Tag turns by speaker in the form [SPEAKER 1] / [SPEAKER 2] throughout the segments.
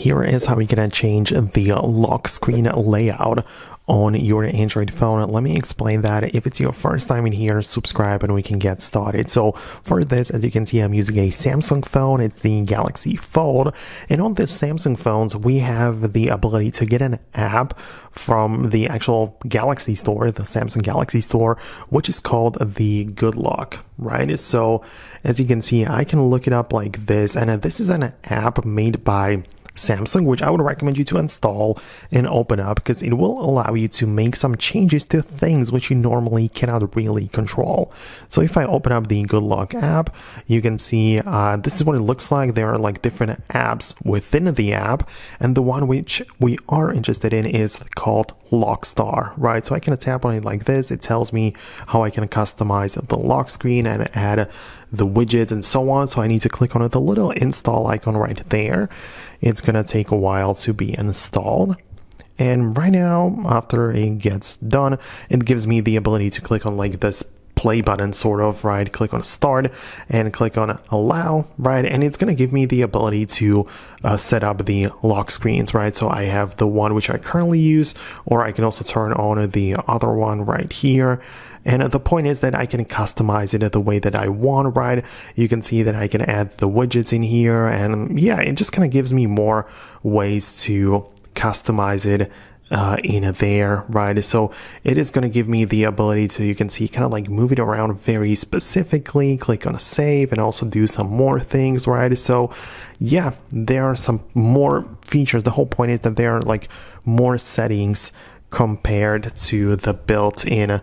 [SPEAKER 1] Here is how you can change the lock screen layout on your Android phone. Let me explain that. If it's your first time in here, subscribe and we can get started. So for this, as you can see, I'm using a Samsung phone. It's the Galaxy Fold. And on this Samsung phones, we have the ability to get an app from the actual Galaxy Store, the Samsung Galaxy Store, which is called the Good Lock, right? So as you can see, I can look it up like this. And this is an app made by Samsung, which I would recommend you to install and open up because it will allow you to make some changes to things which you normally cannot really control. So if I open up the Good Lock app, you can see this is what it looks like. There are like different apps within the app, and the one which we are interested in is called Lockstar, right? So I can tap on it like this. It tells me how I can customize the lock screen and add the widgets and so on. So I need to click on the little install icon right there. It's gonna take a while to be installed. And right now, after it gets done, it gives me the ability to click on like this play button sort of, right? Click on start and click on allow, right? And it's going to give me the ability to set up the lock screens, right? So I have the one which I currently use, or I can also turn on the other one right here. And the point is that I can customize it the way that I want, right? You can see that I can add the widgets in here, and yeah, it just kind of gives me more ways to customize it in there, right? So it is going to give me the ability to, you can see, kind of like move it around very specifically, click on save, and also do some more things, right? So yeah, there are some more features. The whole point is that there are like more settings compared to the built-in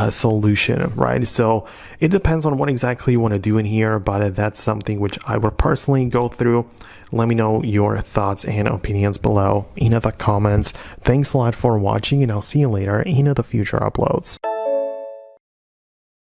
[SPEAKER 1] solution, right? So it depends on what exactly you want to do in here, but that's something which I would personally go through. Let me know your thoughts and opinions below in the comments. Thanks a lot for watching, and I'll see you later in the future uploads.